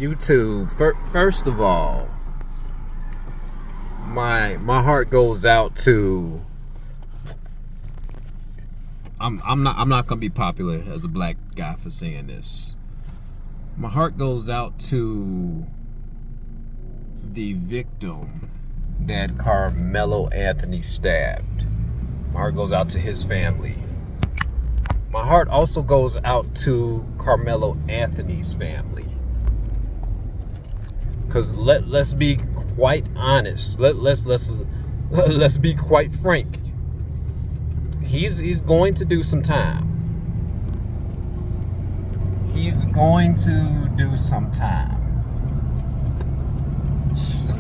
YouTube, first of all, my heart goes out to. I'm not gonna be popular as a black guy for saying this. My heart goes out to the victim that Carmelo Anthony stabbed. My heart goes out to his family. My heart also goes out to Carmelo Anthony's family. Cause let's be quite honest. Let's be quite frank. He's going to do some time. He's going to do some time.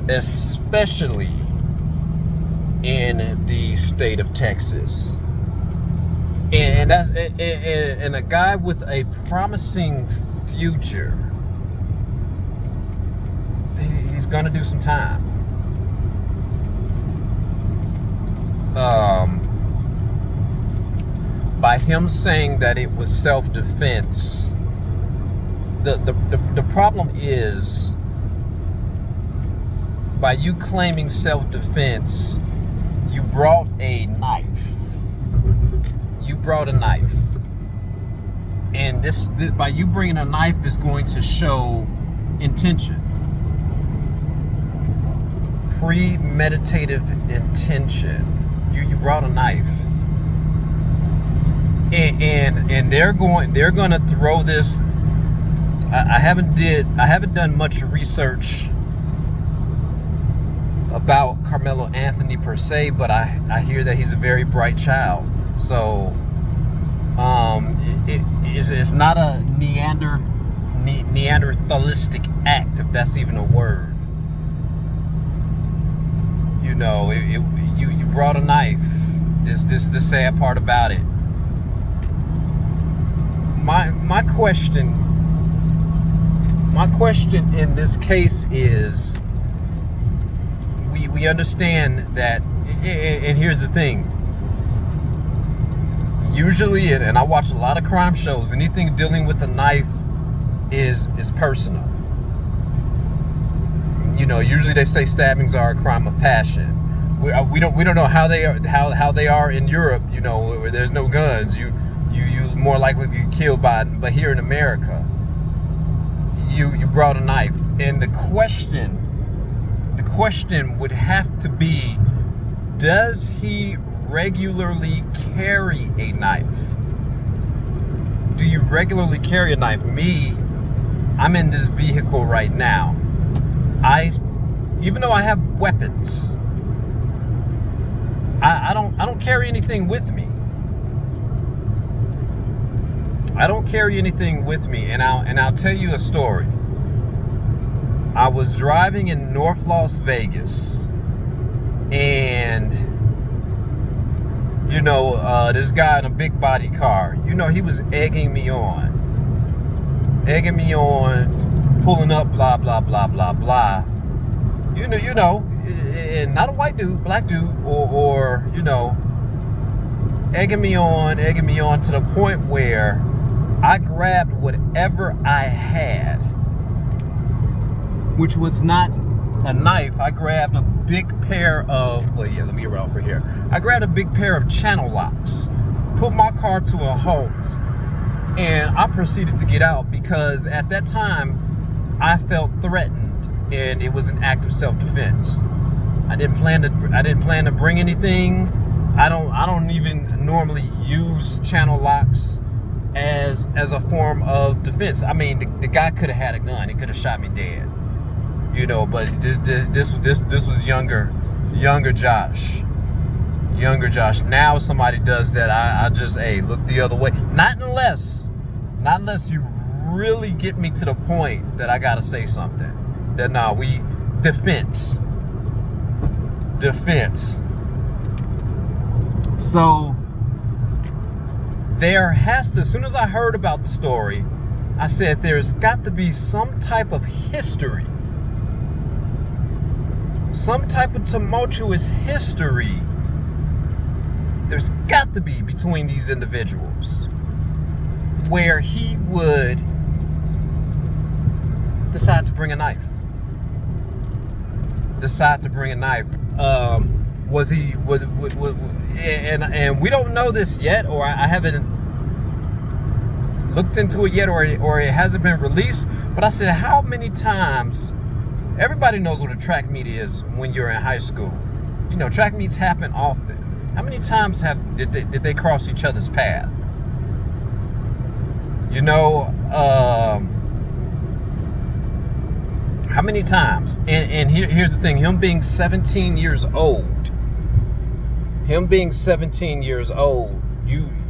Especially in the state of Texas. And that's and a guy with a promising future. He's gonna do some time. By him saying that it was self-defense, the problem is, by you claiming self-defense, you brought a knife. You brought a knife, and this by you bringing a knife is going to show intention. Premeditative intention. You brought a knife, and they're going to throw this. I haven't done much research about Carmelo Anthony per se, but I hear that he's a very bright child. So it's not a Neanderthalistic act, if that's even a word. You know, you brought a knife. This the sad part about it. My question in this case is, we understand that, and here's the thing. Usually, and I watch a lot of crime shows, anything dealing with a knife is personal. You know, usually they say stabbings are a crime of passion. We don't know how they are in Europe. You know, where there's no guns, you more likely to get killed by it. But here in America, you brought a knife, and the question would have to be, does he regularly carry a knife? Do you regularly carry a knife? Me, I'm in this vehicle right now. Even though I have weapons, I don't carry anything with me. I don't carry anything with me, and I'll tell you a story. I was driving in North Las Vegas, and you know, this guy in a big body car, you know, he was egging me on, pulling up, blah blah blah blah blah. You know, and not a white dude, black dude, or you know, egging me on to the point where I grabbed whatever I had, which was not a knife. I grabbed a big pair of, let me get around for here. I grabbed a big pair of channel locks, put my car to a halt, and I proceeded to get out because at that time I felt threatened, and it was an act of self-defense. I didn't plan to bring anything. I don't even normally use channel locks as a form of defense. I mean, the guy could have had a gun. He could have shot me dead. You know, but this was younger Josh. Now if somebody does that, I just look the other way. Not unless you really get me to the point that I gotta say something. That defense. So there has to, as soon as I heard about the story, I said there's got to be some type of history. Some type of tumultuous history there's got to be between these individuals where he would decide to bring a knife? Was he and we don't know this yet, or I haven't looked into it yet, or it hasn't been released. But I said, how many times? Everybody knows what a track meet is when you're in high school. You know, track meets happen often. How many times did they cross each other's path? You know, how many times? And here's the thing: him being 17 years old.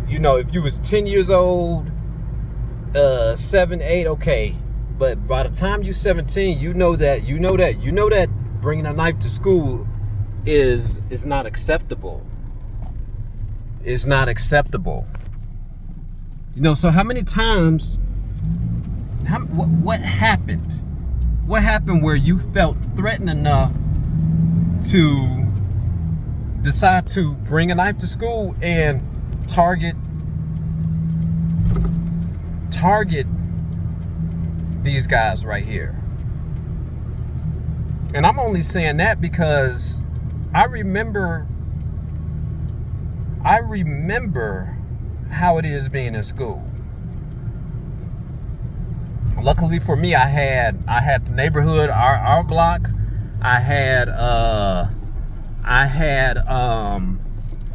You know, if you was 10 years old, 7, 8, okay. But by the time you're 17, you know that bringing a knife to school is not acceptable. It's not acceptable. You know, so how many times? What happened? What happened where you felt threatened enough to decide to bring a knife to school and target these guys right here? And I'm only saying that because I remember how it is being in school. Luckily for me, I had the neighborhood, our block. I had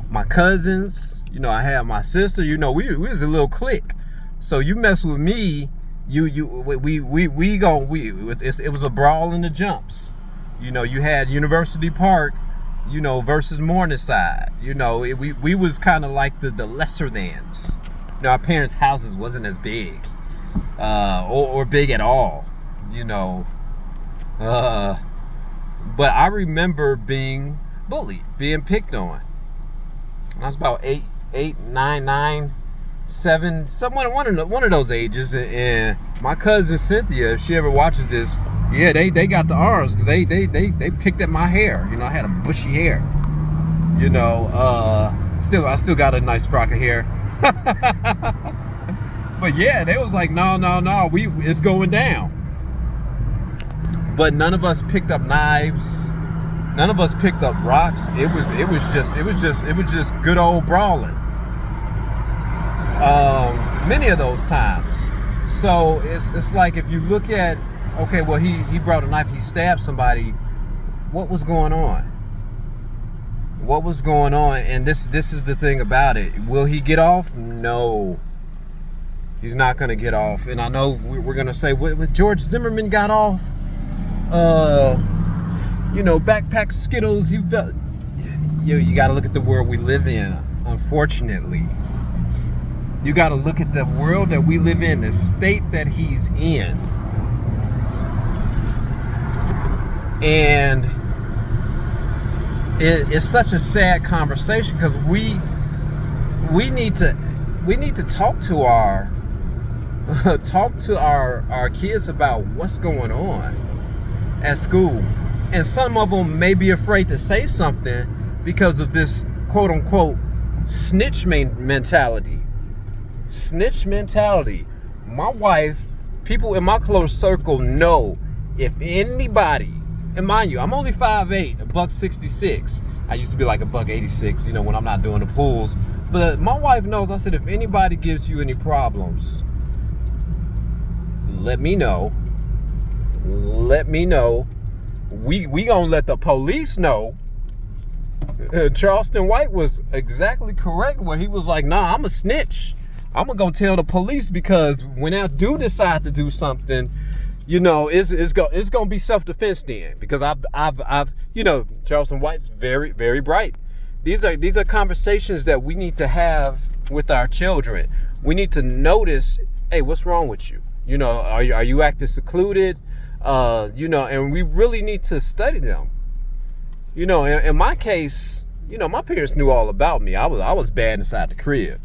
my cousins. You know, I had my sister. You know, we was a little clique. So you mess with me, it was a brawl in the jumps. You know, you had University Park, you know, versus Morningside. You know, we was kind of like the lesser thans. You know, our parents' houses wasn't as big, or big at all. You know, but I remember being bullied, being picked on. I was about 8, 9, 7, one of those ages. And my cousin Cynthia, if she ever watches this, yeah, they got the arms because they picked at my hair. You know, I had a bushy hair. You know, I still got a nice frock of hair. But yeah, they was like, no, it's going down. But none of us picked up knives. None of us picked up rocks. It was just good old brawling. Many of those times. So it's like, if you look at, okay, well, he brought a knife, he stabbed somebody. What was going on? And this is the thing about it. Will he get off? No. He's not going to get off. And I know we're going to say, what George Zimmerman got off? You know, backpack Skittles. You got to look at the world we live in, unfortunately. You got to look at the world that we live in, the state that he's in. And it's such a sad conversation because we need to talk to our kids about what's going on at school. And some of them may be afraid to say something because of this quote unquote snitch mentality. My wife, people in my close circle know if anybody, and mind you, I'm only 5'8", $166. I used to be like $186, you know, when I'm not doing the pulls. But my wife knows. I said, if anybody gives you any problems, let me know. We gonna let the police know. Charleston White was exactly correct when he was like, nah, I'm a snitch. I'm gonna go tell the police, because when I do decide to do something, you know, it's gonna be self-defense then, because I've you know, Charleston White's very, very bright. These are conversations that we need to have with our children. We need to notice, hey, what's wrong with you? You know, are you acting secluded? You know, and we really need to study them. You know, in my case, you know, my parents knew all about me. I was bad inside the crib,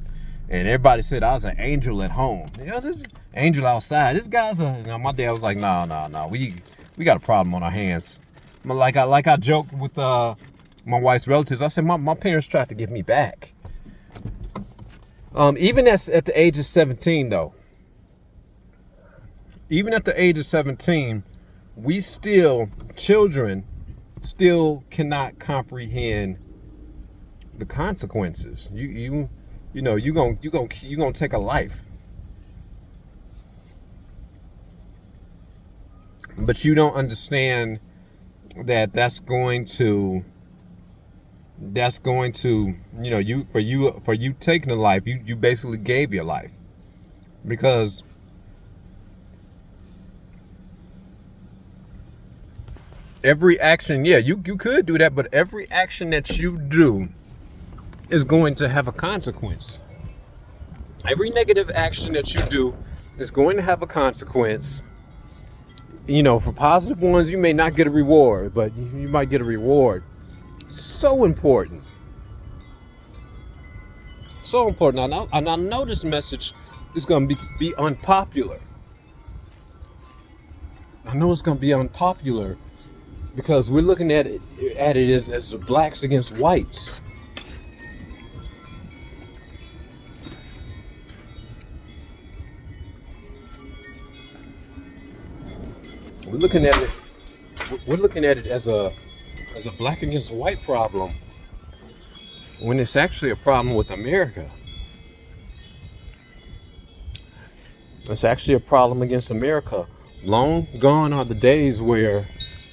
and everybody said I was an angel at home. You know, this angel outside. This guy's you know, my dad was like, no, we got a problem on our hands. Like I joked with my wife's relatives. I said my parents tried to get me back. Even at the age of 17 though. even at the age of 17, children still cannot comprehend the consequences. You're gonna take a life, but you don't understand that that's going to for you taking a life, you basically gave your life, because every action, you could do that, but every action that you do is going to have a consequence. Every negative action that you do is going to have a consequence. For positive ones, you may not get a reward, but you might get a reward. So important. So important. I know this message is going to be unpopular. I know it's going to be unpopular because we're looking at it as blacks against whites. We're looking at it as a black against white problem, when it's actually a problem with America. It's actually a problem against America. Long gone are the days where,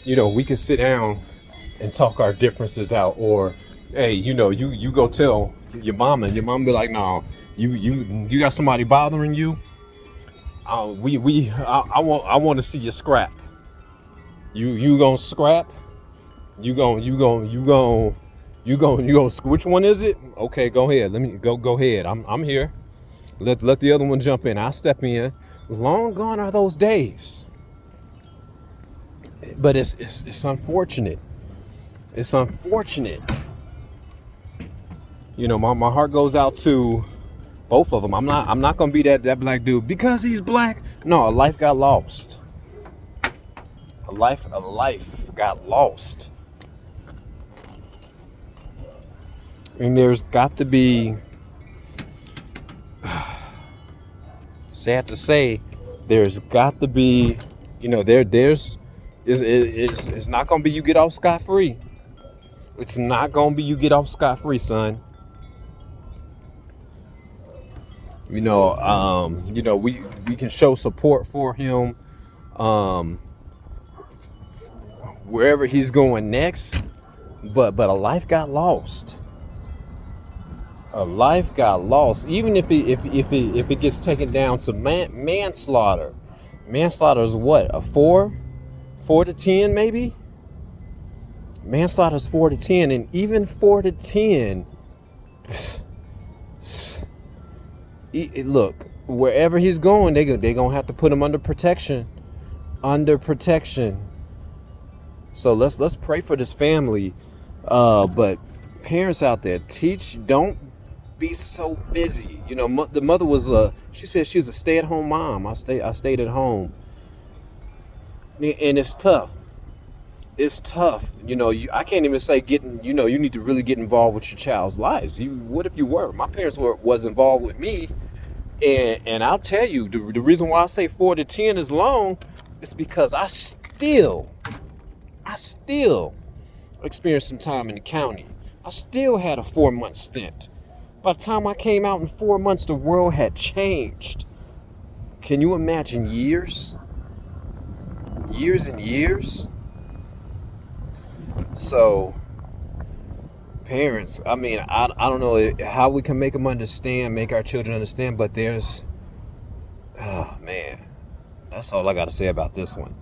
we can sit down and talk our differences out, or, hey, you go tell your mama, and your mama be like, no, you got somebody bothering you. I want to see you scrap. You gonna scrap? You gonna which one is it? Okay, go ahead. Let me go ahead. I'm here. Let the other one jump in. I'll step in. Long gone are those days. But it's unfortunate. It's unfortunate. My heart goes out to both of them. I'm not gonna be that black dude because he's black. No, a life got lost. A life got lost. And there's got to be, sad to say, there's got to be, it's not gonna be you get off scot-free. It's not gonna be you get off scot-free, son. We can show support for him wherever he's going next, but a life got lost. A life got lost. Even if it gets taken down to manslaughter. Manslaughter is what? A 4 to 10 maybe? Manslaughter is 4 to 10, and even 4 to 10. Look, wherever he's going, they gonna have to put him under protection. So let's pray for this family. But parents out there, don't be so busy. The mother was she said she was a stay-at-home mom. I stayed at home, and it's tough. It's tough. I can't even say you need to really get involved with your child's lives. What if you were? My parents was involved with me, and I'll tell you the reason why I say 4 to 10 is long is because I still experienced some time in the county. I still had a 4-month stint. By the time I came out in 4 months, the world had changed. Can you imagine years? Years and years? So, parents, I don't know how we can make our children understand, but oh man, that's all I got to say about this one.